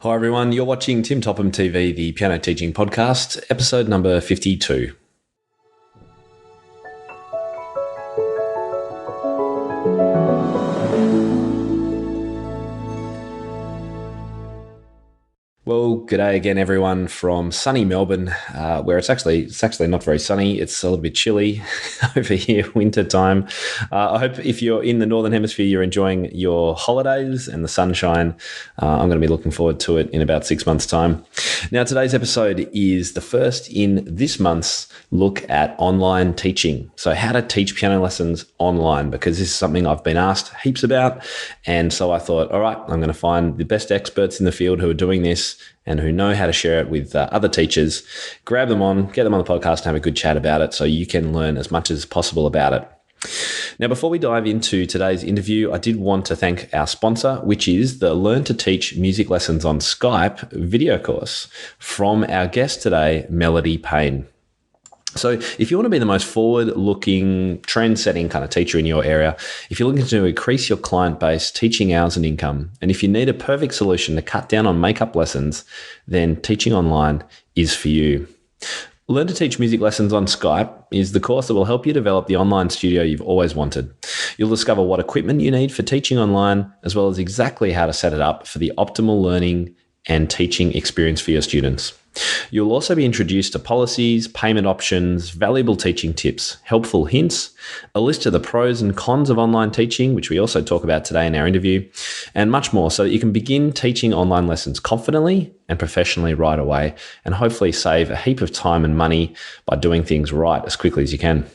Hi everyone, you're watching Tim Topham TV, the piano teaching podcast, episode number 52. Well, g'day again, everyone, from sunny Melbourne, where it's actually not very sunny. It's a little bit chilly over here, winter time. I hope if you're in the Northern Hemisphere, you're enjoying your holidays and the sunshine. I'm going to be looking forward to it in about 6 months' time. Now, today's episode is the first in this month's look at online teaching. So how to teach piano lessons online, because this is something I've been asked heaps about. And so I thought, all right, I'm going to find the best experts in the field who are doing this and who know how to share it with other teachers, grab them on, get them on the podcast and have a good chat about it so you can learn as much as possible about it. Now, before we dive into today's interview, I did want to thank our sponsor, which is the Learn to Teach Music Lessons on Skype video course from our guest today, Melody Payne. So if you want to be the most forward-looking, trend-setting kind of teacher in your area, if you're looking to increase your client base, teaching hours and income, and if you need a perfect solution to cut down on makeup lessons, then teaching online is for you. Learn to Teach Music Lessons on Skype is the course that will help you develop the online studio you've always wanted. You'll discover what equipment you need for teaching online, as well as exactly how to set it up for the optimal learning and teaching experience for your students. You'll also be introduced to policies, payment options, valuable teaching tips, helpful hints, a list of the pros and cons of online teaching, which we also talk about today in our interview, and much more so that you can begin teaching online lessons confidently and professionally right away, and hopefully save a heap of time and money by doing things right as quickly as you can.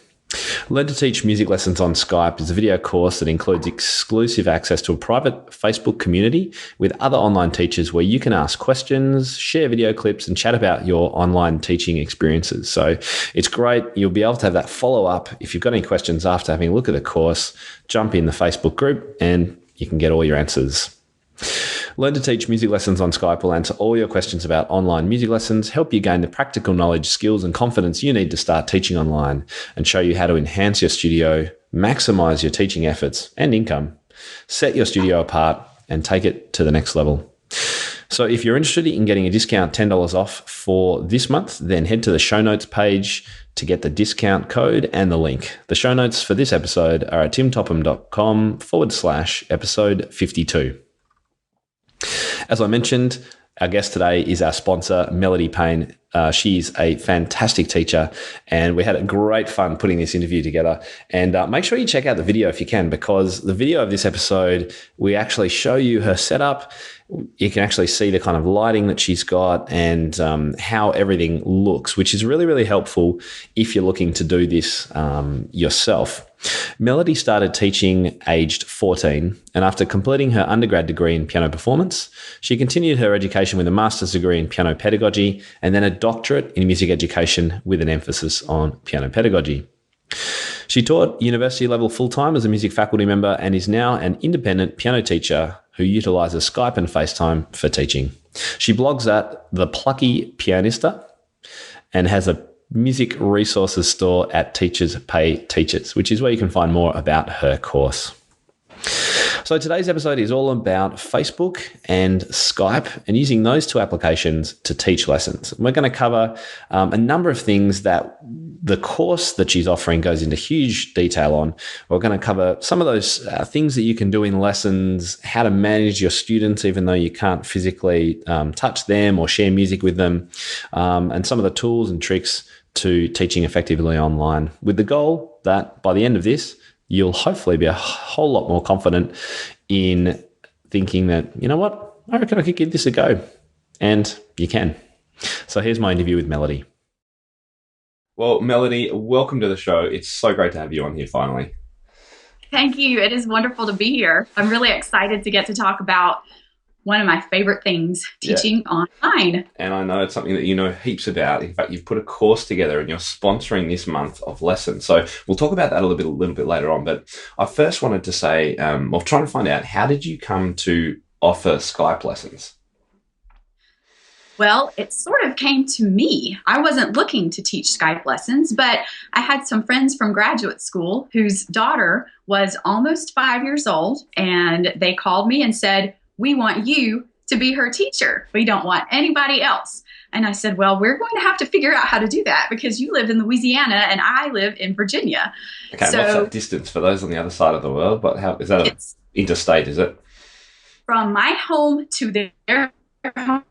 Learn to Teach Music Lessons on Skype is a video course that includes exclusive access to a private Facebook community with other online teachers where you can ask questions, share video clips, and chat about your online teaching experiences. So it's great. You'll be able to have that follow-up. If you've got any questions after having a look at the course, jump in the Facebook group and you can get all your answers. Learn to Teach Music Lessons on Skype will answer all your questions about online music lessons, help you gain the practical knowledge, skills, and confidence you need to start teaching online, and show you how to enhance your studio, maximize your teaching efforts and income, set your studio apart, and take it to the next level. So if you're interested in getting a discount $10 off for this month, then head to the show notes page to get the discount code and the link. The show notes for this episode are at timtopham.com/episode 52. As I mentioned, our guest today is our sponsor, Melody Payne. She's a fantastic teacher, and we had a great fun putting this interview together. And make sure you check out the video if you can, because the video of this episode, we actually show you her setup. You can actually see the kind of lighting that she's got and how everything looks, which is really, really helpful if you're looking to do this yourself. Melody started teaching aged 14, and after completing her undergrad degree in piano performance, she continued her education with a master's degree in piano pedagogy and then a doctorate in music education with an emphasis on piano pedagogy. She taught university level full-time as a music faculty member and is now an independent piano teacher who utilizes Skype and FaceTime for teaching. She blogs at The Plucky Pianista and has a music resources store at Teachers Pay Teachers, which is where you can find more about her course. So today's episode is all about Facebook and Skype and using those two applications to teach lessons. We're going to cover a number of things that the course that she's offering goes into huge detail on. We're going to cover some of those things that you can do in lessons, how to manage your students even though you can't physically touch them or share music with them, and some of the tools and tricks to teaching effectively online, with the goal that by the end of this, you'll hopefully be a whole lot more confident in thinking that, you know what, I reckon I could give this a go. And you can. So here's my interview with Melody. Well, Melody, welcome to the show. It's so great to have you on here finally. Thank you. It is wonderful to be here. I'm really excited to get to talk about one of my favorite things, teaching online. And I know it's something that you know heaps about. In fact, you've put a course together and you're sponsoring this month of lessons. So we'll talk about that a little bit later on. But I first wanted to say, well, trying to find out, how did you come to offer Skype lessons? Well, it sort of came to me. I wasn't looking to teach Skype lessons, but I had some friends from graduate school whose daughter was almost 5 years old, and they called me and said, "We want you to be her teacher. We don't want anybody else. And I said, well, we're going to have to figure out how to do that because you live in Louisiana and I live in Virginia. Okay, so what's that distance for those on the other side of the world? But how is that interstate, is it? From my home to their home.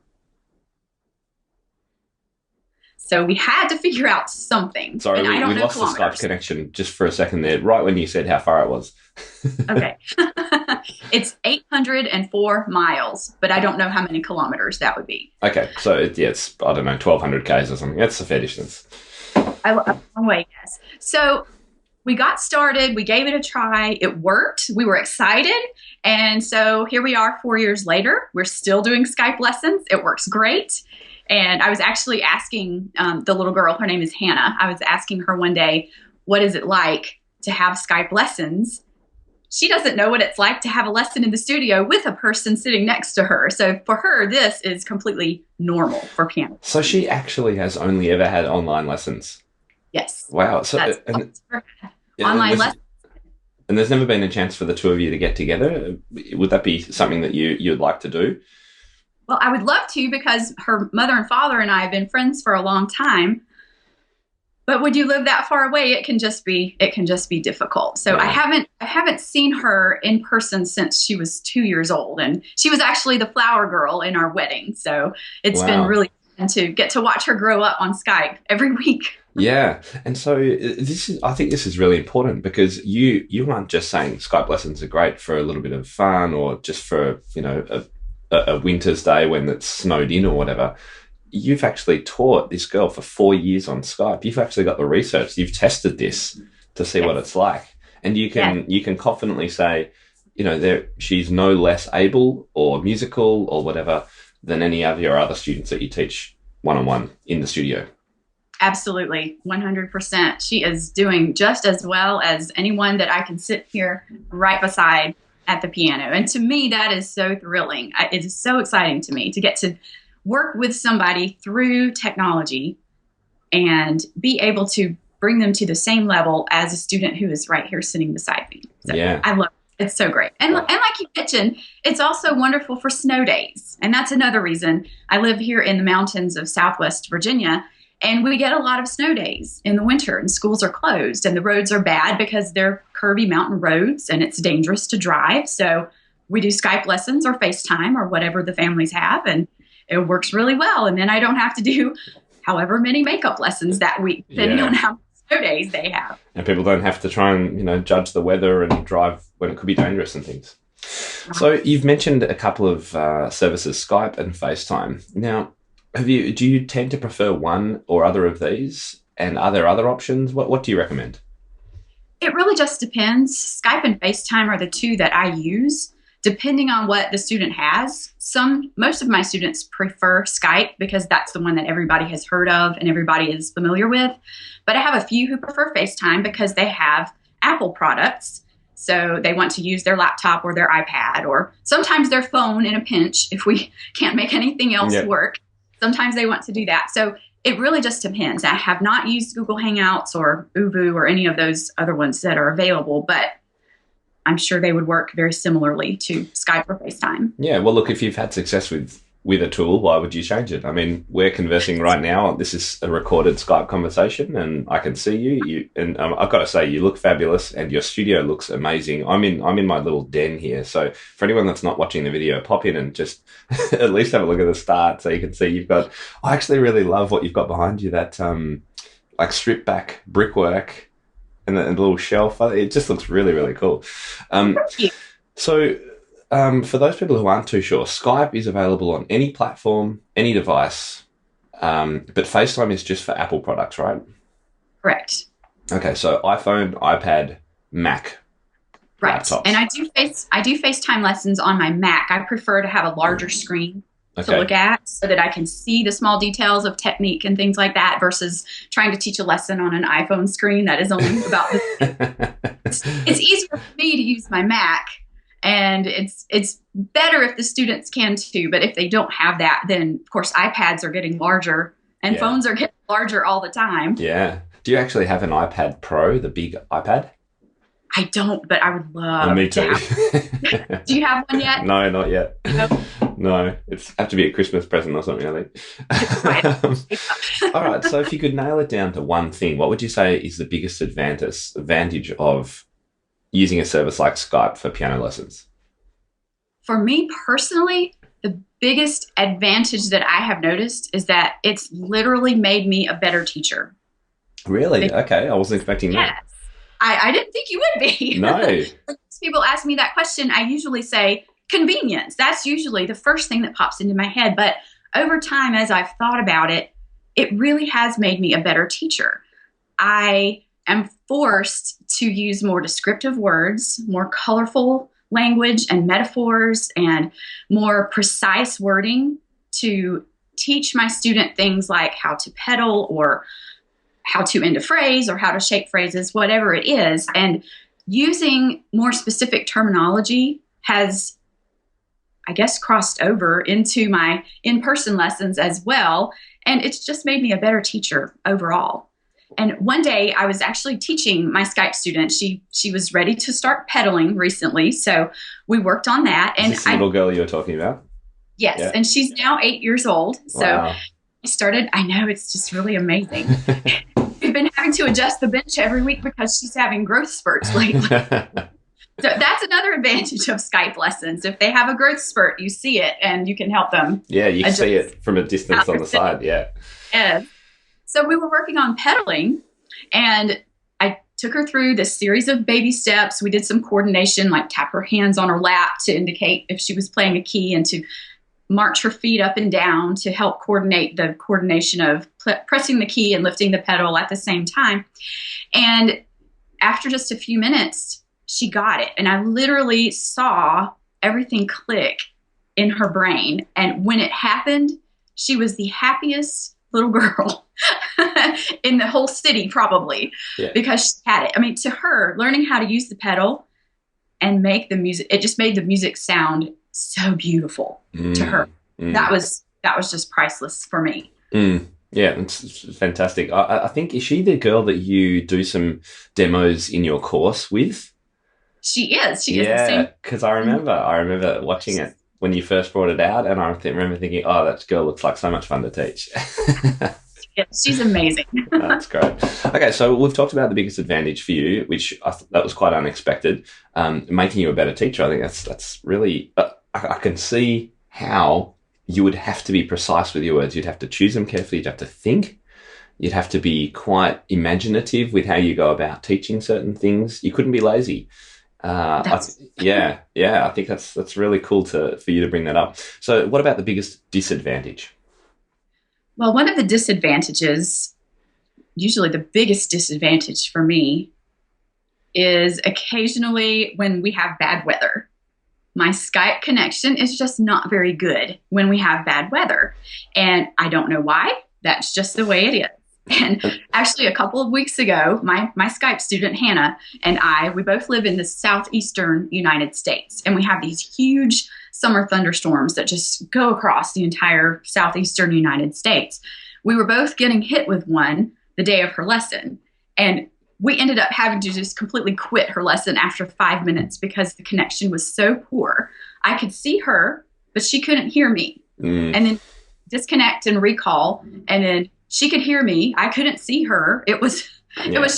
So we had to figure out something. Sorry, we lost the Skype connection just for a second there, right when you said how far it was. Okay. It's 804 miles, but I don't know how many kilometers that would be. Okay, so it's I don't know, 1,200 Ks or something. That's a fair distance. A long way, yes. So we got started. We gave it a try. It worked. We were excited. And so here we are 4 years later. We're still doing Skype lessons. It works great. And I was actually asking the little girl, her name is Hannah. I was asking her one day, what is it like to have Skype lessons? She doesn't know what it's like to have a lesson in the studio with a person sitting next to her. So for her, this is completely normal for piano. So she actually has only ever had online lessons? Yes. Wow. So online lessons. And there's never been a chance for the two of you to get together? Would that be something that you'd like to do? Well, I would love to because her mother and father and I have been friends for a long time. But when you live that far away, it can just be difficult. So yeah. I haven't seen her in person since she was 2 years old, and she was actually the flower girl in our wedding. So it's been really fun to get to watch her grow up on Skype every week. Yeah, and so I think this is really important because you aren't just saying Skype lessons are great for a little bit of fun or just for a winter's day when it's snowed in or whatever. You've actually taught this girl for 4 years on Skype. You've actually got the research. You've tested this to see what it's like. And you can confidently say, she's no less able or musical or whatever than any of your other students that you teach one-on-one in the studio. Absolutely. 100%. She is doing just as well as anyone that I can sit here right beside at the piano. And to me, that is so thrilling. It is so exciting to me to get to work with somebody through technology and be able to bring them to the same level as a student who is right here sitting beside me. So yeah. I love it. It's so great. And like you mentioned, it's also wonderful for snow days. And that's another reason. I live here in the mountains of Southwest Virginia, and we get a lot of snow days in the winter, and schools are closed and the roads are bad because they're curvy mountain roads and it's dangerous to drive. So we do Skype lessons or FaceTime or whatever the families have, and it works really well. And then I don't have to do however many makeup lessons that week, depending on how many snow days they have. And people don't have to try and, judge the weather and drive when it could be dangerous and things. So you've mentioned a couple of services, Skype and FaceTime. Now, do you tend to prefer one or other of these? And are there other options? What do you recommend? It really just depends. Skype and FaceTime are the two that I use, depending on what the student has. Most of my students prefer Skype because that's the one that everybody has heard of and everybody is familiar with. But I have a few who prefer FaceTime because they have Apple products. So they want to use their laptop or their iPad or sometimes their phone in a pinch if we can't make anything else work. Sometimes they want to do that. So it really just depends. I have not used Google Hangouts or Uvu or any of those other ones that are available, but I'm sure they would work very similarly to Skype or FaceTime. Yeah, well, look, if you've had success with a tool, why would you change it? I mean, we're conversing right now. This is a recorded Skype conversation, and I can see you. And I've got to say, you look fabulous, and your studio looks amazing. I'm in my little den here. So for anyone that's not watching the video, pop in and just at least have a look at the start, so you can see you've got. I actually really love what you've got behind you. That like stripped back brickwork. And the little shelf, it just looks really, really cool. So for those people who aren't too sure, Skype is available on any platform, any device, but FaceTime is just for Apple products, right? Correct. Okay, so iPhone, iPad, Mac, laptops. And I do FaceTime lessons on my Mac. I prefer to have a larger screen to look at so that I can see the small details of technique and things like that versus trying to teach a lesson on an iPhone screen that is only about this. It's easier for me to use my Mac, and it's better if the students can too. But if they don't have that, then of course iPads are getting larger and phones are getting larger all the time. Yeah. Do you actually have an iPad Pro, the big iPad? I don't, but I would Oh, love me to too. have. Do you have one yet? No, not yet. No. No, it's have to be a Christmas present or something, I Right. think. All right. So if you could nail it down to one thing, what would you say is the biggest advantage of using a service like Skype for piano lessons? For me personally, the biggest advantage that I have noticed is that it's literally made me a better teacher. Really? Okay. I wasn't expecting Yes. that. I didn't think you would be. No. When people ask me that question, I usually say convenience. That's usually the first thing that pops into my head. But over time, as I've thought about it, it really has made me a better teacher. I am forced to use more descriptive words, more colorful language and metaphors, and more precise wording to teach my student things like how to pedal or how to end a phrase or how to shape phrases, whatever it is. And using more specific terminology has, I guess, crossed over into my in-person lessons as well. And it's just made me a better teacher overall. And one day I was actually teaching my Skype student. She was ready to start pedaling recently. So we worked on that. Is And this the little girl you were talking about? yes, Yeah. and she's now 8 years old. So Wow. I started, I know, it's just really amazing. We've been having to adjust the bench every week because she's having growth spurts lately. So that's another advantage of Skype lessons. If they have a growth spurt, you see it and you can help them. Yeah, you can adjust see it from a distance on the side. Yeah. And so we were working on pedaling, and I took her through this series of baby steps. We did some coordination, like tap her hands on her lap to indicate if she was playing a key, and to march her feet up and down to help coordinate the coordination of pressing the key and lifting the pedal at the same time. And after just a few minutes, she got it. And I literally saw everything click in her brain. And when it happened, she was the happiest little girl in the whole city, probably, Yeah. because she had it. I mean, to her, learning how to use the pedal and make the music, it just made the music sound so beautiful to her. That was just priceless for me. Yeah, it's fantastic. I think, is she the girl that you do some demos in your course with? She is. She is the Yeah, same. because I remember watching it when you first brought it out, and I remember thinking, oh, that girl looks like so much fun to teach. Yeah, she's amazing. That's great. Okay, so we've talked about the biggest advantage for you, which that was quite unexpected, making you a better teacher. I think that's really, I can see how you would have to be precise with your words. You'd have to choose them carefully. You'd have to think. You'd have to be quite imaginative with how you go about teaching certain things. You couldn't be lazy. I think that's really cool for you to bring that up. So what about the biggest disadvantage? Well, one of the disadvantages, usually the biggest disadvantage for me, is occasionally when we have bad weather. My Skype connection is just not very good when we have bad weather. And I don't know why. That's just the way it is. And actually, a couple of weeks ago, my Skype student, Hannah, and we both live in the southeastern United States. And we have these huge summer thunderstorms that just go across the entire southeastern United States. We were both getting hit with one the day of her lesson. And we ended up having to just completely quit her lesson after 5 minutes because the connection was so poor. I could see her, but she couldn't hear me. And then disconnect and recall. And then she could hear me. I couldn't see her. It was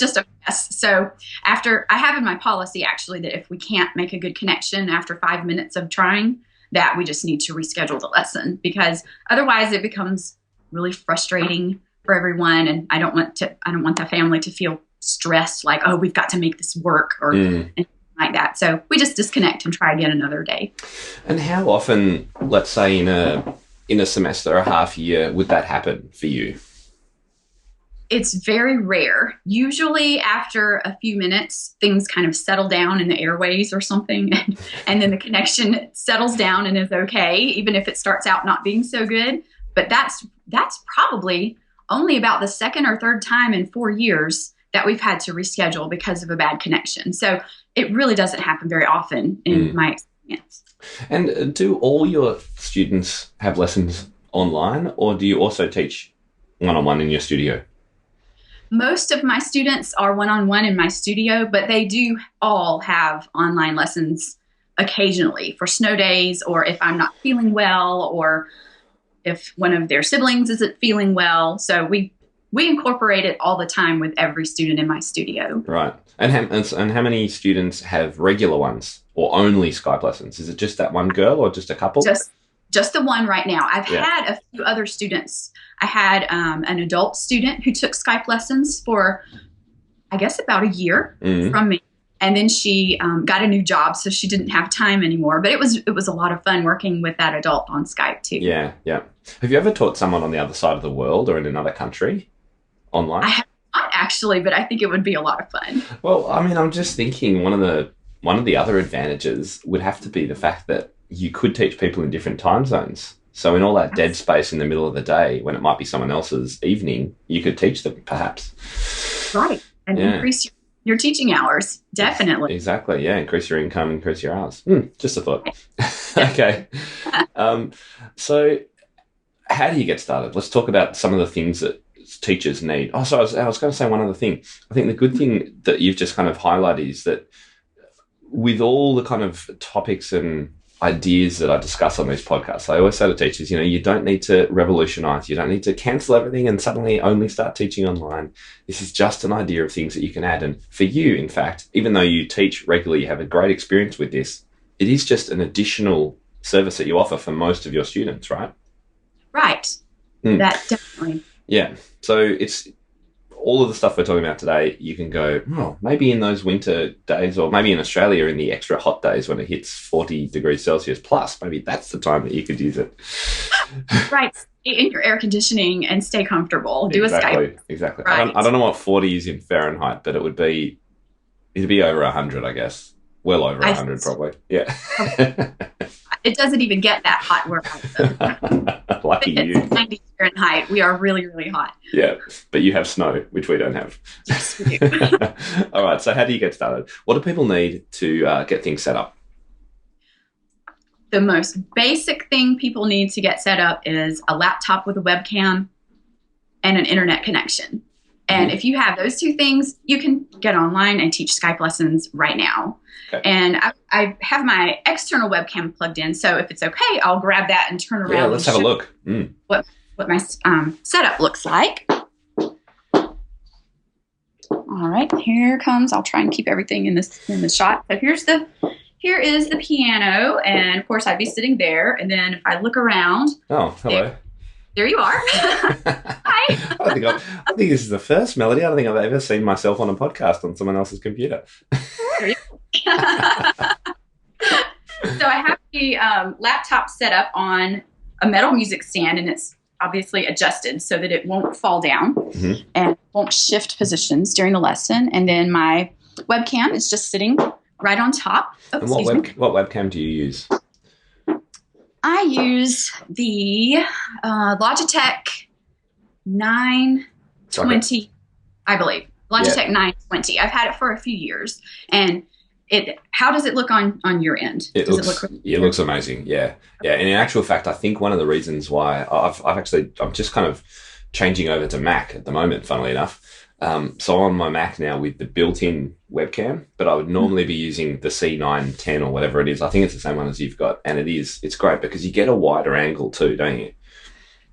just a mess. So I have in my policy actually that if we can't make a good connection after 5 minutes of trying, that we just need to reschedule the lesson, because otherwise it becomes really frustrating for everyone. And I don't want the family to feel stressed, like, oh, we've got to make this work or anything like that. So we just disconnect and try again another day. And how often, let's say in a semester or half year, would that happen for you? It's very rare. Usually after a few minutes, things kind of settle down in the airways or something, and then the connection settles down and is okay, even if it starts out not being so good. But that's probably only about the second or third time in 4 years that we've had to reschedule because of a bad connection. So it really doesn't happen very often in my experience. And do all your students have lessons online, or do you also teach one-on-one in your studio? Most of my students are one-on-one in my studio, but they do all have online lessons occasionally for snow days, or if I'm not feeling well, or if one of their siblings isn't feeling well. So we incorporate it all the time with every student in my studio. Right. And how many students have regular ones or only Skype lessons? Is it just that one girl or just a couple? Just the one right now. I've had a few other students. I had an adult student who took Skype lessons for, I guess, about a year from me. And then she got a new job, so she didn't have time anymore. But it was a lot of fun working with that adult on Skype too. Yeah, yeah. Have you ever taught someone on the other side of the world or in another country online? I have not actually, but I think it would be a lot of fun. Well, I mean, I'm just thinking one of the other advantages would have to be the fact that you could teach people in different time zones. So in all that dead space in the middle of the day, when it might be someone else's evening, you could teach them perhaps. Right, and increase your teaching hours, definitely. Exactly, yeah. Increase your income, increase your hours. Just a thought. Okay. So how do you get started? Let's talk about some of the things that teachers need. Oh, so I was going to say one other thing. I think the good thing that you've just kind of highlighted is that with all the kind of topics and ideas that I discuss on these podcasts, I always say to teachers, you don't need to revolutionize. You don't need to cancel everything and suddenly only start teaching online. This is just an idea of things that you can add. And for you, in fact, even though you teach regularly, you have a great experience with this, it is just an additional service that you offer for most of your students, right? Right. That definitely. Yeah. So it's all of the stuff we're talking about today, you can go, maybe in those winter days, or maybe in Australia in the extra hot days when it hits 40 degrees Celsius plus, maybe that's the time that you could use it. Right. Stay in your air conditioning and stay comfortable. Do a Skype. Exactly. Right. I don't know what 40 is in Fahrenheit, but it'd be over 100, I guess. Well over 100 probably. Yeah. It doesn't even get that hot where I live. Lucky you. It's 90 Fahrenheit. We are really, really hot. Yeah, but you have snow, which we don't have. Yes, we do. All right, so how do you get started? What do people need to get things set up? The most basic thing people need to get set up is a laptop with a webcam and an internet connection. And if you have those two things, you can get online and teach Skype lessons right now. Okay. And I have my external webcam plugged in, so if it's okay, I'll grab that and turn around. Yeah, let's have a look. What my setup looks like. All right, here comes. I'll try and keep everything in the shot. So here is the piano, and of course I'd be sitting there. And then if I look around, oh, hello. There you are. Hi. I think this is the first, Melody. I don't think I've ever seen myself on a podcast on someone else's computer. So I have the laptop set up on a metal music stand, and it's obviously adjusted so that it won't fall down and won't shift positions during the lesson. And then my webcam is just sitting right on top. Oh, and what webcam do you use? I use the Logitech 920, I believe. Logitech 920. I've had it for a few years. And how does it look on your end? It looks amazing. Yeah. Yeah. And in actual fact, I think one of the reasons why I'm just kind of changing over to Mac at the moment, funnily enough. So I'm on my Mac now with the built-in webcam, but I would normally be using the C910 or whatever it is. I think it's the same one as you've got. And it's great because you get a wider angle too, don't you?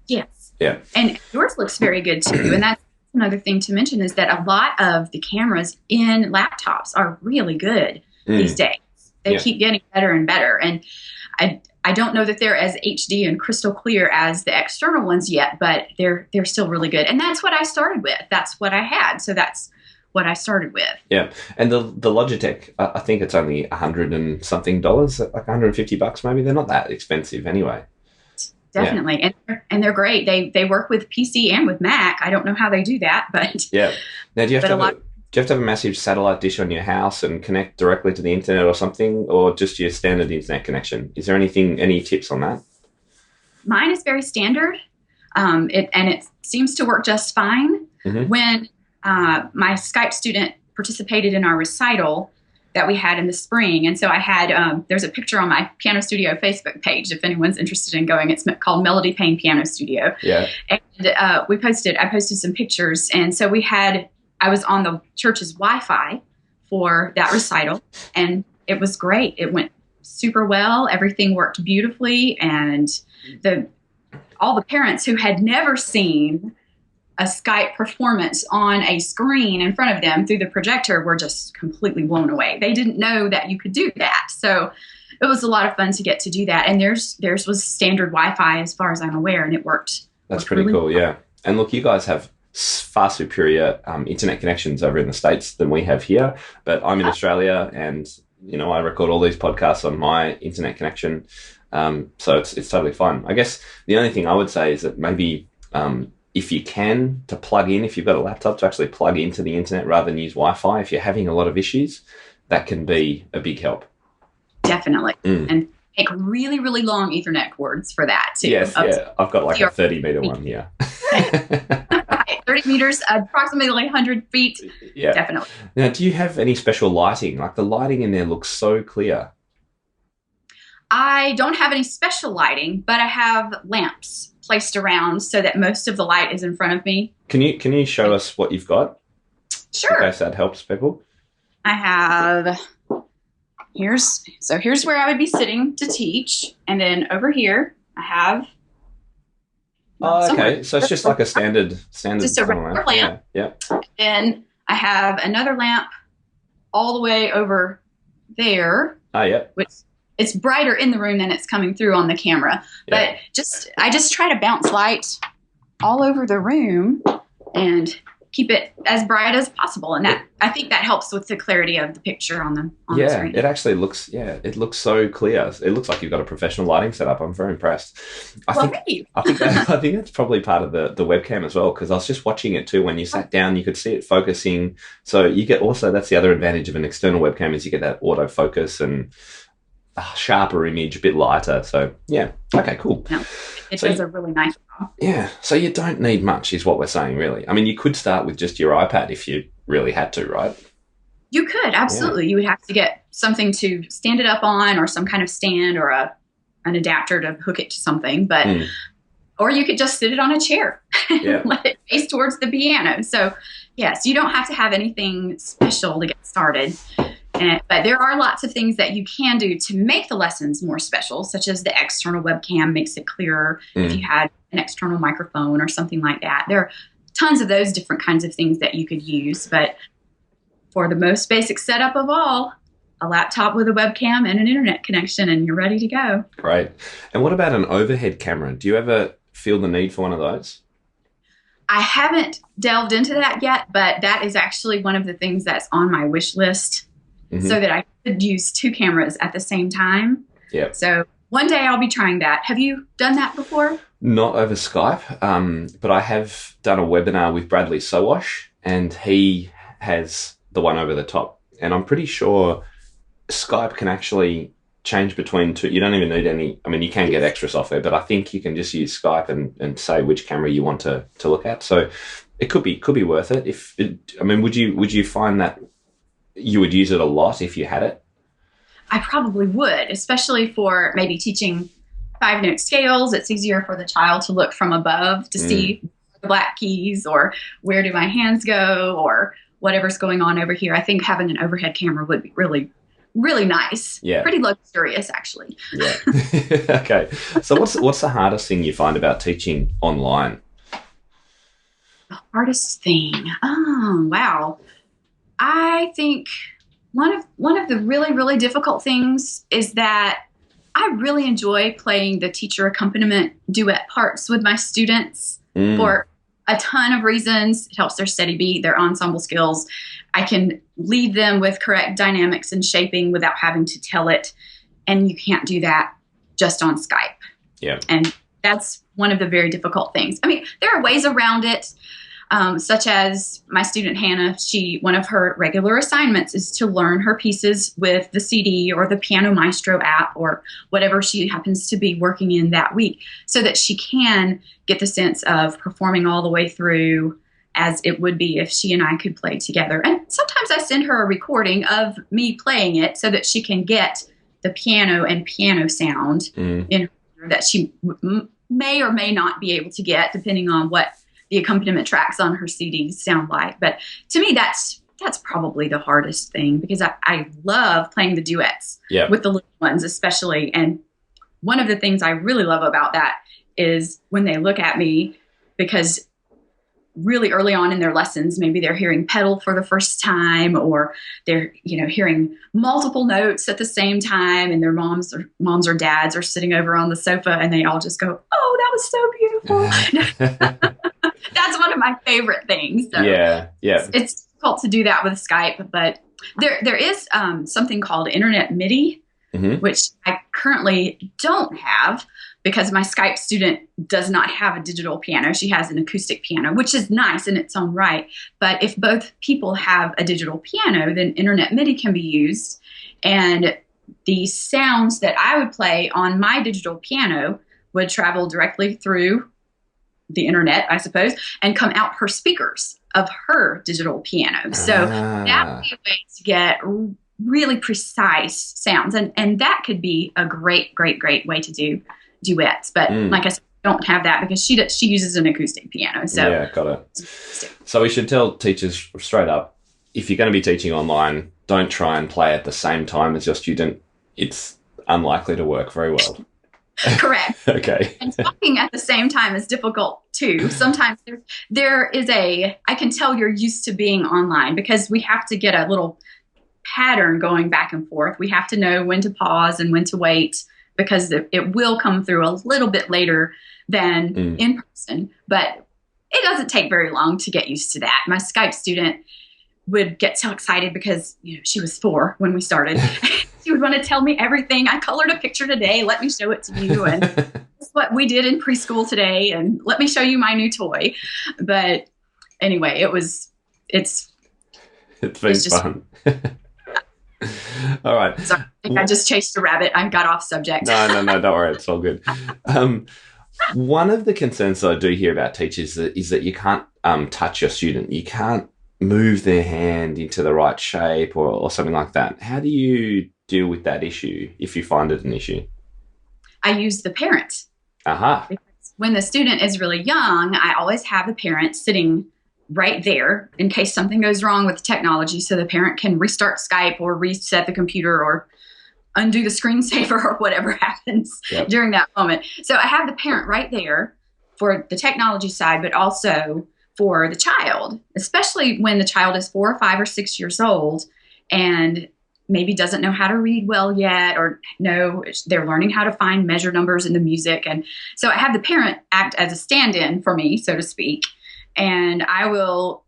Yes. Yeah. And yours looks very good too. And that's another thing to mention is that a lot of the cameras in laptops are really good these days. They keep getting better and better. And I don't know that they're as HD and crystal clear as the external ones yet, but they're still really good. And that's what I started with. That's what I had. So that's what I started with. Yeah. And the Logitech, I think it's only $100 and something, like $150 maybe. They're not that expensive anyway. Definitely. Yeah. And they're great. They work with PC and with Mac. I don't know how they do that, but yeah. Now, do you have to have a massive satellite dish on your house and connect directly to the internet or something, or just your standard internet connection? Is there any tips on that? Mine is very standard. It seems to work just fine. When my Skype student participated in our recital, that we had in the spring. And so I had, there's a picture on my Piano Studio Facebook page if anyone's interested in going. It's called Melody Payne Piano Studio. Yeah. And I posted some pictures. And so I was on the church's Wi-Fi for that recital, and it was great. It went super well. Everything worked beautifully. And all the parents who had never seen a Skype performance on a screen in front of them through the projector were just completely blown away. They didn't know that you could do that. So it was a lot of fun to get to do that. And theirs was standard Wi-Fi as far as I'm aware, and it worked. That's pretty really cool, yeah. And look, you guys have far superior internet connections over in the States than we have here. But I'm in Australia, and I record all these podcasts on my internet connection. So it's totally fine. I guess the only thing I would say is that maybe if you can, to plug in, if you've got a laptop, to actually plug into the internet rather than use Wi-Fi, if you're having a lot of issues, that can be a big help. Definitely. And take really, really long Ethernet cords for that too. Yes, yeah. I've got like a 30-meter one here. 30 meters, approximately 100 feet. Yeah. Definitely. Now, do you have any special lighting? Like, the lighting in there looks so clear. I don't have any special lighting, but I have lamps placed around so that most of the light is in front of me. Can you show us what you've got? Sure. In case that helps people. I have, here's where I would be sitting to teach. And then over here, I have. Oh, okay. So it's just like a standard just a regular lamp. Yeah. Then I have another lamp all the way over there. Oh, yeah. Which it's brighter in the room than it's coming through on the camera. Yeah. But I just try to bounce light all over the room and keep it as bright as possible. And I think that helps with the clarity of the picture on the screen. Yeah, it actually looks, it looks so clear. It looks like you've got a professional lighting setup. I'm very impressed. I think that's probably part of the webcam as well, because I was just watching it too. When you sat down, you could see it focusing. So you get also, that's the other advantage of an external webcam, is you get that autofocus and sharper image, a bit lighter. So yeah, okay, cool. No, it does a really nice job. Yeah, so you don't need much is what we're saying, really. I mean, you could start with just your iPad if you really had to, right? You could, absolutely. Yeah. You would have to get something to stand it up on, or some kind of stand, or an adapter to hook it to something. But or you could just sit it on a chair and let it face towards the piano. So yes, you don't have to have anything special to get started. But there are lots of things that you can do to make the lessons more special, such as the external webcam makes it clearer if you had an external microphone or something like that. There are tons of those different kinds of things that you could use. But for the most basic setup of all, a laptop with a webcam and an internet connection, and you're ready to go. Great. And what about an overhead camera? Do you ever feel the need for one of those? I haven't delved into that yet, but that is actually one of the things that's on my wish list. So that I could use two cameras at the same time. Yeah. So one day I'll be trying that. Have you done that before? Not over Skype, but I have done a webinar with Bradley Sowash, and he has the one over the top. And I'm pretty sure Skype can actually change between two. You don't even need any. I mean, you can get extra software, but I think you can just use Skype and say which camera you want to look at. So it could be worth it. Would you find that you would use it a lot if you had it? I probably would, especially for maybe teaching 5-note scales. It's easier for the child to look from above to see the black keys, or where do my hands go, or whatever's going on over here. I think having an overhead camera would be really, really nice. Yeah. Pretty luxurious, actually. Yeah. Okay. So what's the hardest thing you find about teaching online? The hardest thing? Oh, wow. I think one of the really, really difficult things is that I really enjoy playing the teacher accompaniment duet parts with my students for a ton of reasons. It helps their steady beat, their ensemble skills. I can lead them with correct dynamics and shaping without having to tell it. And you can't do that just on Skype. Yeah. And that's one of the very difficult things. I mean, there are ways around it. Such as my student Hannah, one of her regular assignments is to learn her pieces with the CD or the Piano Maestro app, or whatever she happens to be working in that week, so that she can get the sense of performing all the way through as it would be if she and I could play together. And sometimes I send her a recording of me playing it so that she can get the piano and piano sound in her that she may or may not be able to get, depending on what the accompaniment tracks on her CDs sound like. But to me, that's probably the hardest thing, because I love playing the duets with the little ones especially. And one of the things I really love about that is when they look at me, because really early on in their lessons, maybe they're hearing pedal for the first time, or they're, hearing multiple notes at the same time, and their moms or dads are sitting over on the sofa, and they all just go, "Oh, that was so beautiful." That's one of my favorite things. So it's difficult to do that with Skype, but there is something called Internet MIDI, which I currently don't have, because my Skype student does not have a digital piano. She has an acoustic piano, which is nice in its own right. But if both people have a digital piano, then Internet MIDI can be used. And the sounds that I would play on my digital piano would travel directly through the internet, I suppose, and come out her speakers of her digital piano. So that would be a way to get really precise sounds. And that could be a great way to do duets. But like I said, I don't have that because she uses an acoustic piano. So yeah, got it. So we should tell teachers straight up, if you're going to be teaching online, don't try and play at the same time as your student. It's unlikely to work very well. Correct. Okay. And talking at the same time is difficult too. Sometimes there is I can tell you're used to being online, because we have to get a little pattern going back and forth. We have to know when to pause and when to wait, because it will come through a little bit later than in person. But it doesn't take very long to get used to that. My Skype student would get so excited because she was 4 when we started. She would want to tell me everything. I colored a picture today. Let me show it to you. And that's what we did in preschool today. And let me show you my new toy. But anyway, it's just fun. All right. Sorry, I think I just chased a rabbit. I got off subject. No, don't worry. It's all good. One of the concerns that I do hear about teachers is that you can't touch your student. You can't move their hand into the right shape or something like that. How do you deal with that issue if you find it an issue? I use the parent. Because when the student is really young, I always have the parent sitting right there in case something goes wrong with technology, so the parent can restart Skype or reset the computer or undo the screensaver or whatever happens during that moment. So I have the parent right there for the technology side, but also for the child, especially when the child is 4 or 5 or 6 years old and maybe doesn't know how to read well yet, or they're learning how to find measure numbers in the music. And so I have the parent act as a stand-in for me, so to speak. And I will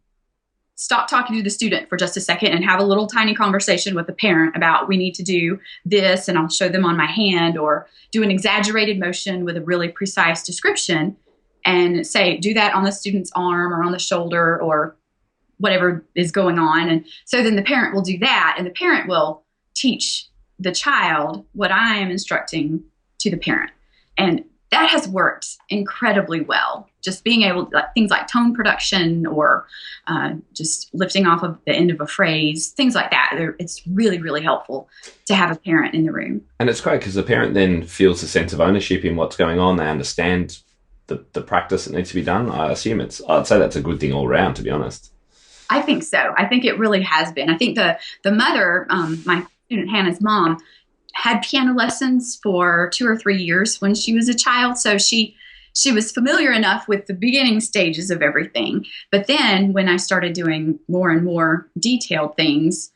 stop talking to the student for just a second and have a little tiny conversation with the parent about, we need to do this, and I'll show them on my hand, or do an exaggerated motion with a really precise description and say, do that on the student's arm or on the shoulder or whatever is going on. And so then the parent will do that, and the parent will teach the child what I am instructing to the parent. And that has worked incredibly well. Just being able to, things like tone production or just lifting off of the end of a phrase, things like that. It's really, really helpful to have a parent in the room. And it's great because the parent then feels a sense of ownership in what's going on. They understand the practice that needs to be done. I'd say that's a good thing all around, to be honest. I think so. I think it really has been. I think the mother, my student Hannah's mom, had piano lessons for 2 or 3 years when she was a child. So she was familiar enough with the beginning stages of everything. But then when I started doing more and more detailed things,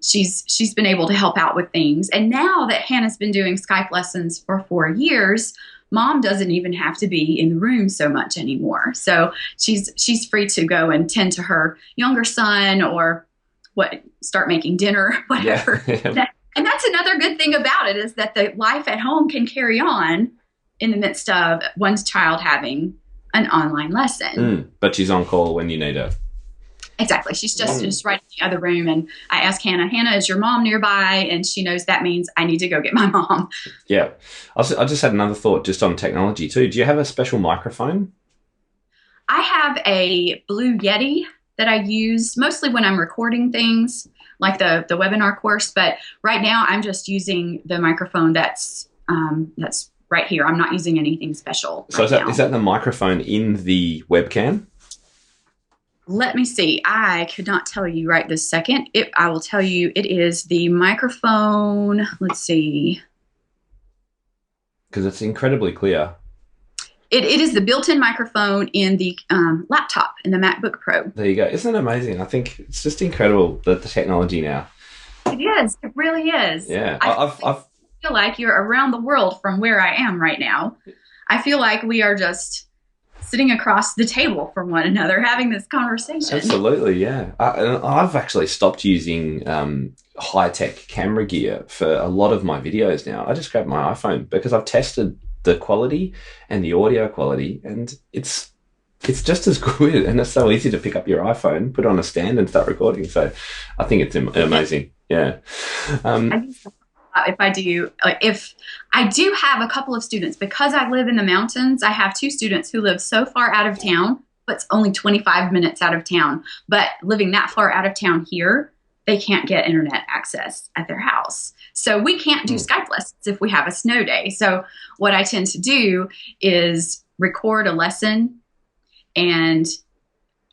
she's been able to help out with things. And now that Hannah's been doing Skype lessons for 4 years, Mom doesn't even have to be in the room so much anymore. So she's free to go and tend to her younger son or start making dinner, whatever. Yeah. And that's another good thing about it, is that the life at home can carry on in the midst of one's child having an online lesson. But she's on call when you need her. Exactly. She's just right in the other room. And I ask Hannah, is your mom nearby? And she knows that means I need to go get my mom. Yeah. I just had another thought just on technology too. Do you have a special microphone? I have a Blue Yeti that I use mostly when I'm recording things like the webinar course. But right now I'm just using the microphone that's right here. I'm not using anything special. So is that the microphone in the webcam? Let me see. I could not tell you right this second. I will tell you it is the microphone. Let's see. Because it's incredibly clear. It is the built-in microphone in the laptop, in the MacBook Pro. There you go. Isn't it amazing? I think it's just incredible, the technology now. It is. It really is. Yeah. I feel like you're around the world from where I am right now. I feel like we are just sitting across the table from one another having this conversation. Absolutely, yeah. I've actually stopped using high-tech camera gear for a lot of my videos now. I just grab my iPhone because I've tested the quality and the audio quality, and it's just as good, and it's so easy to pick up your iPhone, put it on a stand and start recording. So I think it's amazing. Yeah. If I do have a couple of students, because I live in the mountains, I have two students who live so far out of town, but it's only 25 minutes out of town. But living that far out of town here, they can't get internet access at their house. So we can't do Skype lessons if we have a snow day. So what I tend to do is record a lesson and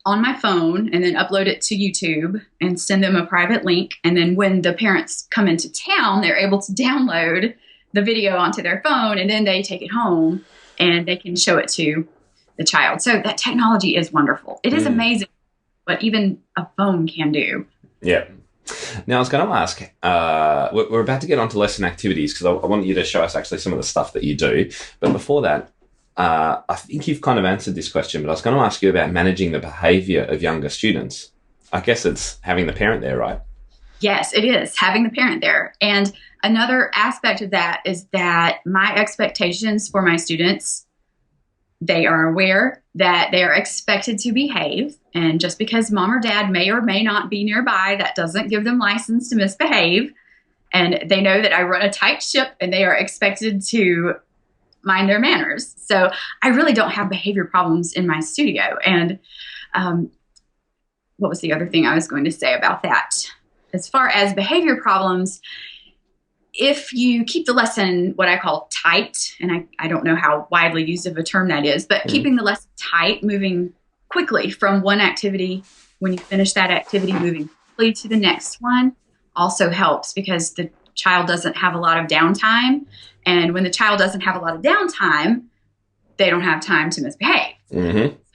on my phone and then upload it to YouTube and send them a private link. And then when the parents come into town, they're able to download the video onto their phone, and then they take it home and they can show it to the child. So that technology is wonderful. It is amazing what even a phone can do. Yeah. Now, I was going to ask, we're about to get onto lesson activities because I want you to show us actually some of the stuff that you do. But before that, I think you've kind of answered this question, but I was going to ask you about managing the behavior of younger students. I guess it's having the parent there, right? Yes, it is having the parent there. And another aspect of that is that my expectations for my students, they are aware that they are expected to behave. And just because mom or dad may or may not be nearby, that doesn't give them license to misbehave. And they know that I run a tight ship and they are expected to mind their manners. So I really don't have behavior problems in my studio. And what was the other thing I was going to say about that? As far as behavior problems, if you keep the lesson what I call tight, and I don't know how widely used of a term that is, but keeping the lesson tight, moving quickly from one activity, when you finish that activity, moving quickly to the next one also helps because the child doesn't have a lot of downtime. And when the child doesn't have a lot of downtime, they don't have time to misbehave.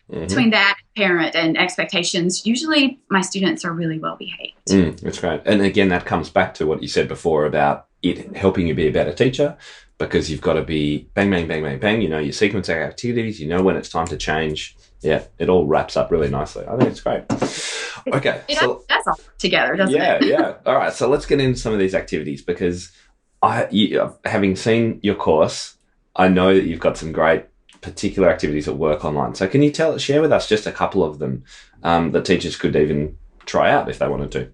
Between that, parent, and expectations, usually my students are really well behaved. That's great. And again, that comes back to what you said before about it helping you be a better teacher, because you've got to be bang, bang, bang, bang, bang. You know, your sequence of activities, you know when it's time to change. Yeah, it all wraps up really nicely. I think it's great. Okay. It does all work together, doesn't it? Yeah. All right. So let's get into some of these activities, because having seen your course, I know that you've got some great particular activities that work online. So can you share with us just a couple of them that teachers could even try out if they wanted to?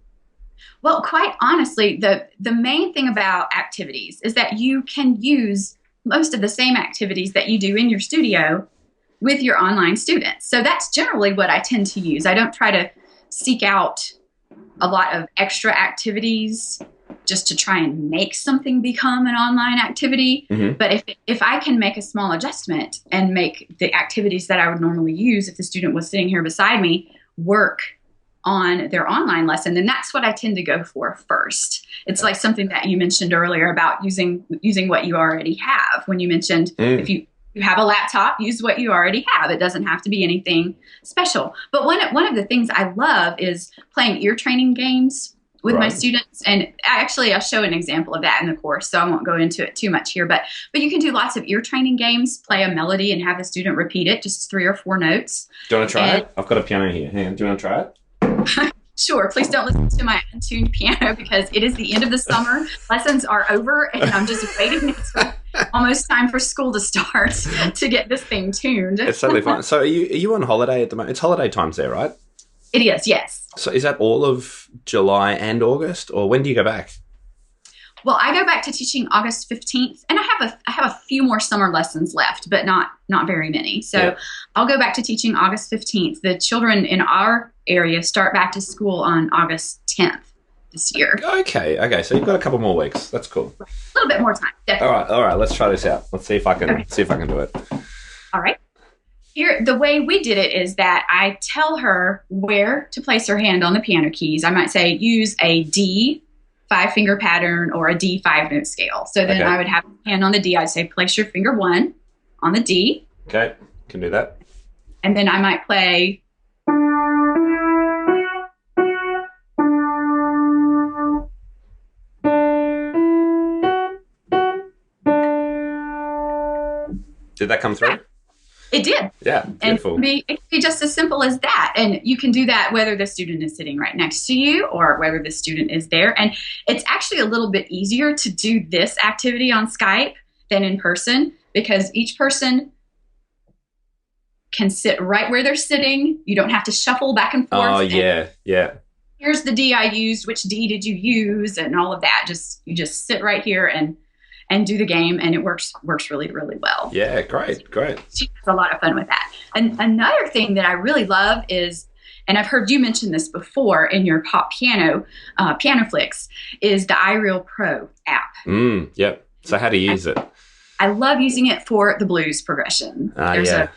Well, quite honestly, the main thing about activities is that you can use most of the same activities that you do in your studio with your online students. So that's generally what I tend to use. I don't try to seek out a lot of extra activities just to try and make something become an online activity. But if I can make a small adjustment and make the activities that I would normally use if the student was sitting here beside me work on their online lesson, then that's what I tend to go for first. It's like something that you mentioned earlier about using what you already have. When you mentioned if you have a laptop, use what you already have. It doesn't have to be anything special. But one of the things I love is playing ear training games with my students. And actually, I'll show an example of that in the course, so I won't go into it too much here. But you can do lots of ear training games, play a melody and have the student repeat it, just 3 or 4 notes. Do you want to try it? I've got a piano here. Hang on. Do you want to try it? Sure. Please don't listen to my untuned piano because it is the end of the summer. Lessons are over, and I'm just waiting. It's almost time for school to start to get this thing tuned. It's totally fine. So are you on holiday at the moment? It's holiday times there, right? It is, yes. So is that all of July and August, or when do you go back? Well, I go back to teaching August 15th, and I have a few more summer lessons left, but not very many. So Yeah. I'll go back to teaching August 15th. The children in our area start back to school on August 10th this year. Okay. So you've got a couple more weeks. That's cool. A little bit more time, definitely. All right. Let's try this out. Let's see if I can Okay. see if I can do it. All right. Here, the way we did it is that I tell her where to place her hand on the piano keys. I might say use a D 5-finger pattern or a D 5-note scale. So then Okay. I would have a hand on the D. I'd say place your finger 1 on the D, Okay, can do that. and then I might play. Did that come through? It did. Yeah, And beautiful. it can be just as simple as that. And you can do that whether the student is sitting right next to you or whether the student is there. And it's actually a little bit easier to do this activity on Skype than in person because each person can sit right where they're sitting. You don't have to shuffle back and forth. Oh, and yeah. here's the D I used. Which D did you use? And all of that. You just sit right here and do the game, and it works really, really well. Yeah, great. She has a lot of fun with that. And another thing that I really love is, and I've heard you mention this before in your pop piano flicks, is the iReal Pro app. Yep. So how do you use it? I love using it for the blues progression. There's a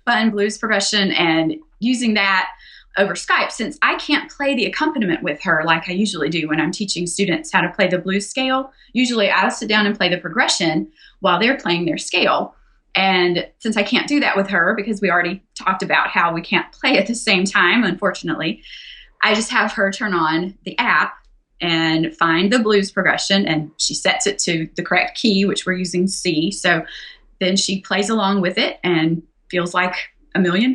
fun blues progression, and using that over Skype, since I can't play the accompaniment with her like I usually do when I'm teaching students how to play the blues scale. Usually I'll sit down and play the progression while they're playing their scale. And since I can't do that with her because we already talked about how we can't play at the same time, unfortunately, I just have her turn on the app and find the blues progression, and she sets it to the correct key, which we're using C. So then she plays along with it and feels like $1 million.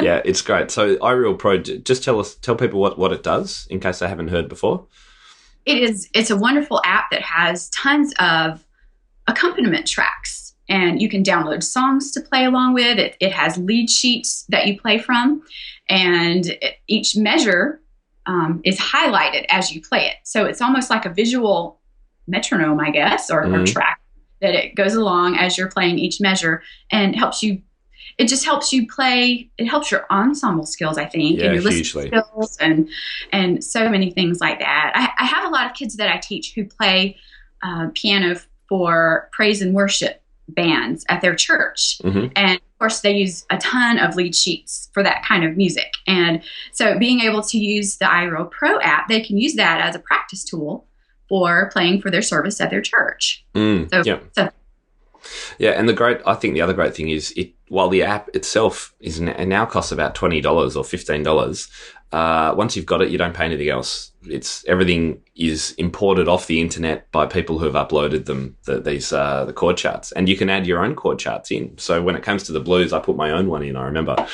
Yeah, it's great. So iReal Pro, just tell people what it does in case they haven't heard before. It's a wonderful app that has tons of accompaniment tracks, and you can download songs to play along with. It has lead sheets that you play from, and each measure is highlighted as you play it. So it's almost like a visual metronome, I guess, or track that it goes along as you're playing each measure and helps you. It just helps you play. It helps your ensemble skills, I think, Yeah, and your hugely. listening skills, and so many things like that. I have a lot of kids that I teach who play piano for praise and worship bands at their church, and of course they use a ton of lead sheets for that kind of music. And so, being able to use the iReal Pro app, they can use that as a practice tool for playing for their service at their church. Yeah, and I think the other great thing is while the app itself now costs about $20 or $15, once you've got it, you don't pay anything else. Everything is imported off the internet by people who have uploaded them, the chord charts, and you can add your own chord charts in. So when it comes to the blues, I put my own one in, I remember.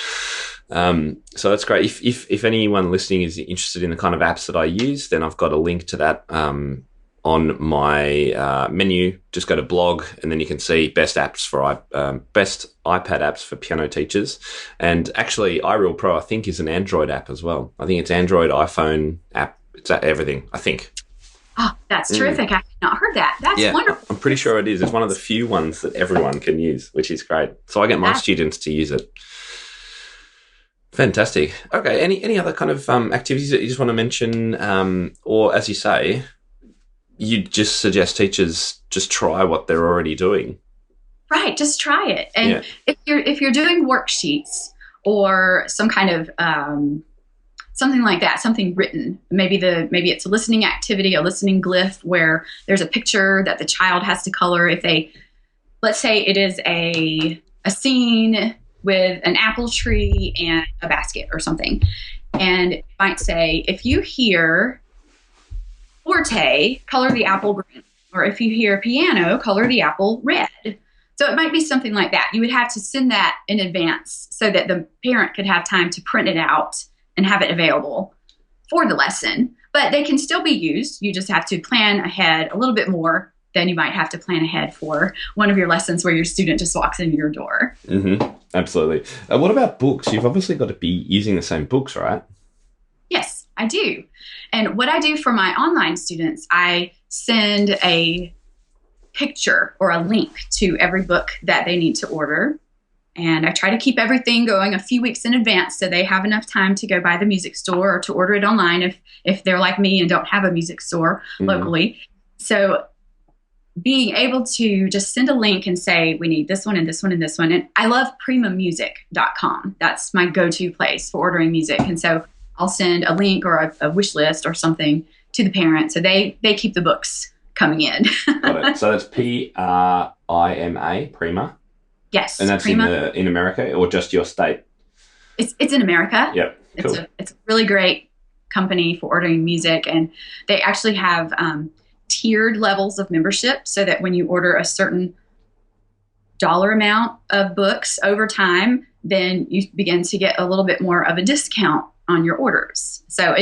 So that's great. If anyone listening is interested in the kind of apps that I use, then I've got a link to that on my menu. Just go to blog, and then you can see best iPad apps for piano teachers. And actually, iReal Pro, I think, is an Android app as well. I think it's Android, iPhone app. It's everything, I think. Oh, that's terrific. I had not heard that. That's wonderful. I'm pretty sure it is. It's one of the few ones that everyone can use, which is great. So I get my students to use it. Fantastic. Okay, any other kind of activities that you just want to mention? Or as you say, you just suggest teachers just try what they're already doing. Right, just try it. And if you're doing worksheets or some kind of something like that, something written, maybe it's a listening activity, a listening glyph where there's a picture that the child has to color. Let's say it is a scene with an apple tree and a basket or something, and it might say, if you hear forte, color the apple green. Or if you hear piano, color the apple red. So it might be something like that. You would have to send that in advance so that the parent could have time to print it out and have it available for the lesson. But they can still be used. You just have to plan ahead a little bit more than you might have to plan ahead for one of your lessons where your student just walks in your door. Absolutely. What about books? You've obviously got to be using the same books, right? Yes, I do. And what I do for my online students, I send a picture or a link to every book that they need to order. And I try to keep everything going a few weeks in advance so they have enough time to go by the music store or to order it online if they're like me and don't have a music store locally. So being able to just send a link and say, we need this one and this one and this one. And I love primamusic.com. That's my go-to place for ordering music. And so I'll send a link or a wish list or something to the parent so they keep the books coming in. Got it. So that's Prima, Prima. Yes. And that's Prima. in America or just your state? It's in America. Yep. Cool. It's a really great company for ordering music, and they actually have tiered levels of membership so that when you order a certain dollar amount of books over time, then you begin to get a little bit more of a discount on your orders. So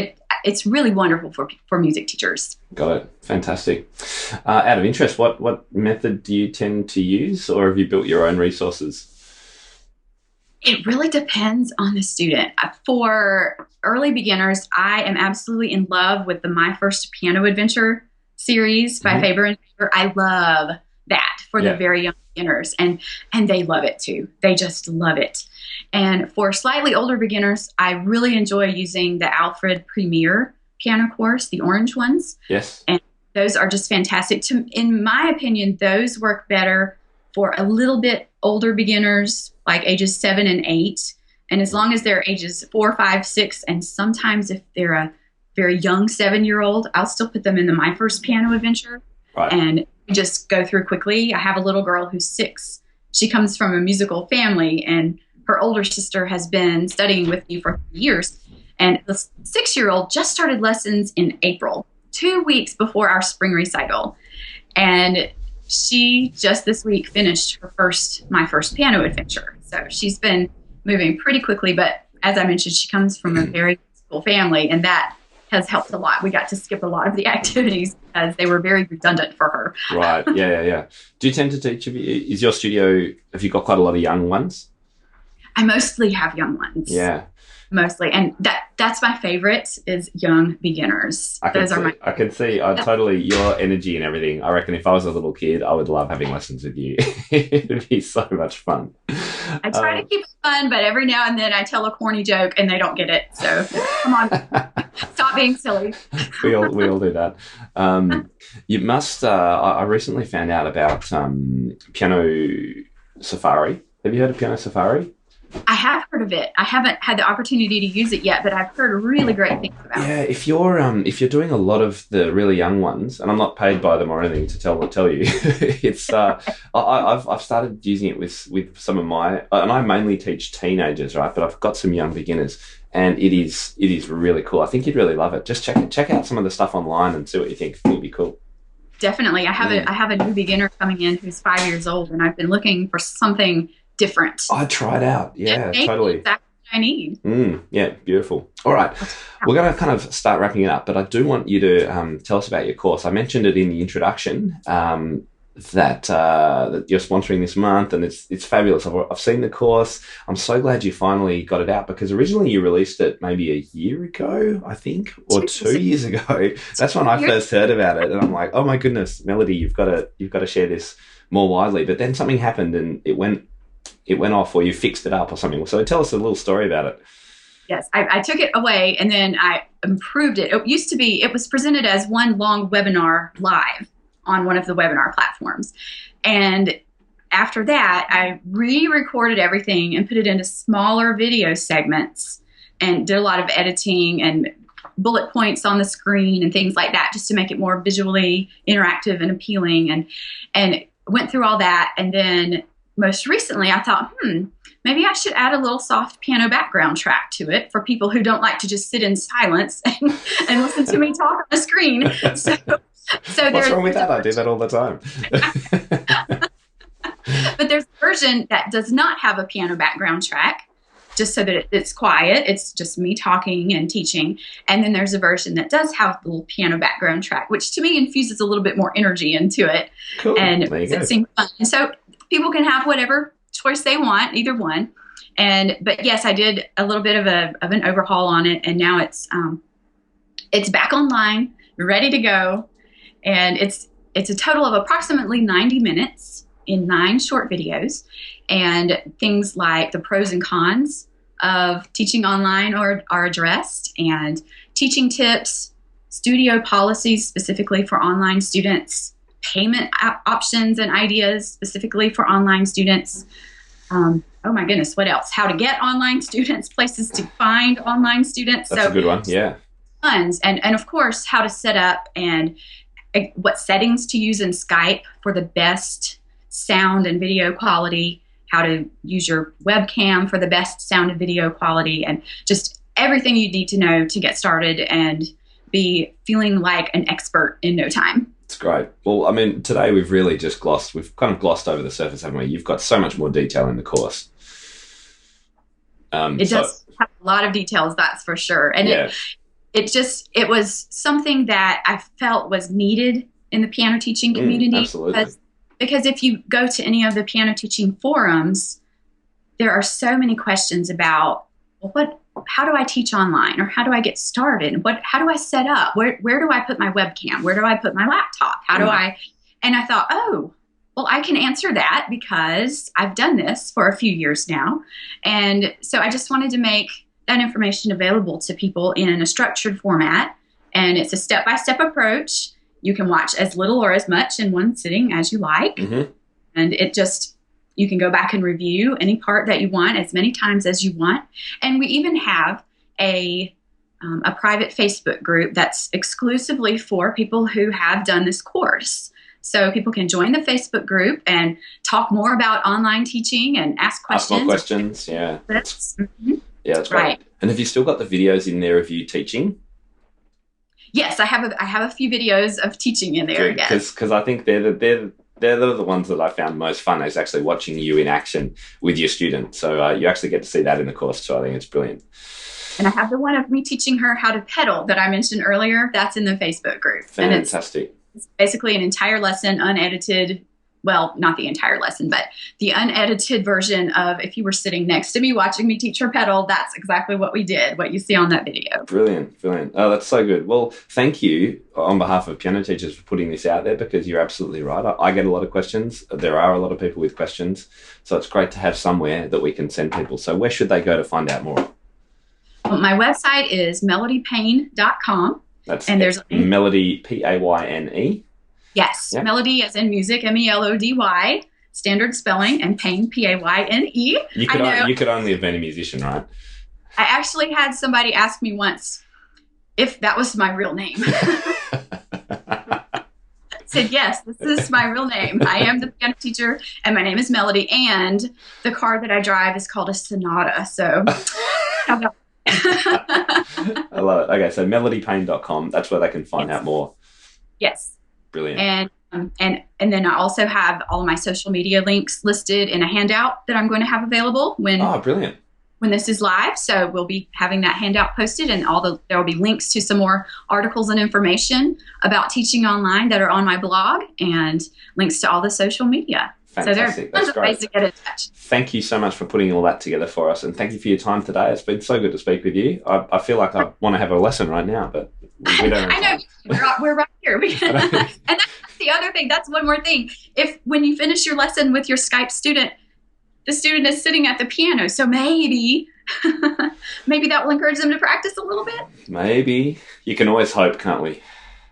it's really wonderful for music teachers. Got it. Fantastic. Out of interest, what method do you tend to use, or have you built your own resources? It really depends on the student. For early beginners, I am absolutely in love with the My First Piano Adventure series by Faber and Faber. I love that for the very young beginners, and they love it too. They just love it. And for slightly older beginners, I really enjoy using the Alfred Premier piano course, the orange ones. Yes. And those are just fantastic. In my opinion, those work better for a little bit older beginners, like ages 7 and 8. And as long as they're ages 4, 5, 6, and sometimes if they're a very young 7-year-old, I'll still put them in the My First Piano Adventure. Right. And just go through quickly. I have a little girl who's 6. She comes from a musical family, and her older sister has been studying with me for years. And the 6-year-old just started lessons in April, 2 weeks before our spring recital. And she just this week finished My First Piano Adventure. So she's been moving pretty quickly. But as I mentioned, she comes from a very musical family, and that has helped a lot. We got to skip a lot of the activities because they were very redundant for her. Right. Yeah. Do you tend to teach? Is your studio, have you got quite a lot of young ones? I mostly have young ones. Yeah. Mostly. And that's my favorite is young beginners. I can see totally your energy and everything. I reckon if I was a little kid, I would love having lessons with you. It'd be so much fun. I try to keep it fun, but every now and then I tell a corny joke and they don't get it. So come on, stop being silly. We all do that. You must, I recently found out about Piano Safari. Have you heard of Piano Safari? I have heard of it. I haven't had the opportunity to use it yet, but I've heard really great things about it. Yeah, if you're doing a lot of the really young ones, and I'm not paid by them or anything to tell you, it's I've started using it with some of my, and I mainly teach teenagers, right? But I've got some young beginners, and it is really cool. I think you'd really love it. Just check out some of the stuff online and see what you think. It'll be cool. Definitely, I have a new beginner coming in who's 5 years old, and I've been looking for something different. I tried out. Yeah, totally. Exactly what I need. Yeah, beautiful. All right. We're going to kind of start wrapping it up, but I do want you to tell us about your course. I mentioned it in the introduction that you're sponsoring this month, and it's fabulous. I've seen the course. I'm so glad you finally got it out, because originally you released it maybe a year ago, I think, or 2 years ago. That's when I first heard about it, and I'm like, oh my goodness, Melody, you've got to share this more widely. But then something happened, and it went off, or you fixed it up or something. So tell us a little story about it. Yes, I took it away and then I improved it. It was presented as one long webinar live on one of the webinar platforms. And after that, I re-recorded everything and put it into smaller video segments and did a lot of editing and bullet points on the screen and things like that, just to make it more visually interactive and appealing, and went through all that. And then most recently, I thought, maybe I should add a little soft piano background track to it for people who don't like to just sit in silence and listen to me talk on the screen. So what's wrong with that? I do that all the time. But there's a version that does not have a piano background track, just so that it's quiet. It's just me talking and teaching. And then there's a version that does have a little piano background track, which to me infuses a little bit more energy into it. Cool. And it seems fun. And so people can have whatever choice they want, either one. But yes, I did a little bit of an overhaul on it, and now it's back online, ready to go. And it's a total of approximately 90 minutes in 9 short videos. And things like the pros and cons of teaching online are addressed, and teaching tips, studio policies specifically for online students, payment options and ideas specifically for online students. Oh my goodness, what else? How to get online students, places to find online students. That's a good one, yeah. Tons. And of course, how to set up and what settings to use in Skype for the best sound and video quality, how to use your webcam for the best sound and video quality, and just everything you need to know to get started and be feeling like an expert in no time. It's great. Well, I mean, today we've really just we've kind of glossed over the surface, haven't we? You've got so much more detail in the course. It does have a lot of details, that's for sure. And yeah. it was something that I felt was needed in the piano teaching community. Absolutely. Because if you go to any of the piano teaching forums, there are so many questions about, well, how do I teach online, or how do I get started? How do I set up? Where do I put my webcam? Where do I put my laptop? How do I? And I thought, oh, well, I can answer that because I've done this for a few years now. And so I just wanted to make that information available to people in a structured format. And it's a step-by-step approach. You can watch as little or as much in one sitting as you like. Mm-hmm. And you can go back and review any part that you want as many times as you want. And we even have a private Facebook group that's exclusively for people who have done this course. So people can join the Facebook group and talk more about online teaching and ask questions. Ask more questions, yeah. Mm-hmm. Yeah, that's great. Right. And have you still got the videos in there of you teaching? Yes, I have a few videos of teaching in there. Yes, because I think they're the ones that I found most fun, is actually watching you in action with your students. So you actually get to see that in the course, so I think it's brilliant. And I have the one of me teaching her how to pedal that I mentioned earlier. That's in the Facebook group. Fantastic. And it's basically an entire lesson, unedited. Well, not the entire lesson, but the unedited version of if you were sitting next to me watching me teach her pedal, that's exactly what we did, what you see on that video. Brilliant, brilliant. Oh, that's so good. Well, thank you on behalf of piano teachers for putting this out there, because you're absolutely right. I get a lot of questions. There are a lot of people with questions. So it's great to have somewhere that we can send people. So where should they go to find out more? Well, my website is melodypayne.com. And there's Melody, Payne. Yes, yep. Melody as in music, Melody, standard spelling, and Payne, Payne. You could only have been a musician, right? I actually had somebody ask me once if that was my real name. I said, yes, this is my real name. I am the piano teacher, and my name is Melody, and the car that I drive is called a Sonata. So, how about I love it. Okay, so melodypayne.com, that's where they can find out more. Yes. Brilliant. And then I also have all of my social media links listed in a handout that I'm going to have available brilliant. When this is live. So we'll be having that handout posted, and there will be links to some more articles and information about teaching online that are on my blog, and links to all the social media. Fantastic. So there are tons of ways to get in touch. Thank you so much for putting all that together for us, and thank you for your time today. It's been so good to speak with you. I feel like I want to have a lesson right now, but we don't. I know. We're right here. And that's the other thing. That's one more thing. When you finish your lesson with your Skype student, the student is sitting at the piano. So maybe that will encourage them to practice a little bit. Maybe. You can always hope, can't we?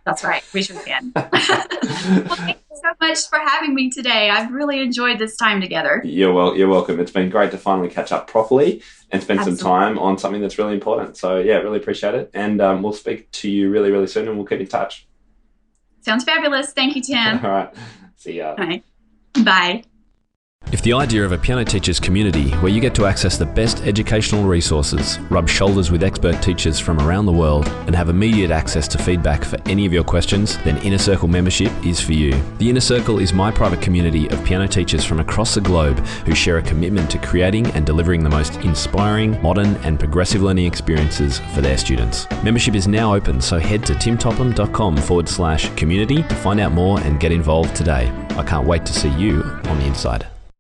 That's right. We sure can. Well, thank you so much for having me today. I've really enjoyed this time together. You're welcome. It's been great to finally catch up properly and spend some time on something that's really important. So, yeah, really appreciate it. And we'll speak to you really, really soon, and we'll keep in touch. Sounds fabulous. Thank you, Tim. All right. See ya. All right. Bye. If the idea of a piano teachers community where you get to access the best educational resources, rub shoulders with expert teachers from around the world, and have immediate access to feedback for any of your questions, then Inner Circle membership is for you. The Inner Circle is my private community of piano teachers from across the globe who share a commitment to creating and delivering the most inspiring, modern and progressive learning experiences for their students. Membership is now open, so head to timtopham.com/community to find out more and get involved today. I can't wait to see you on the inside.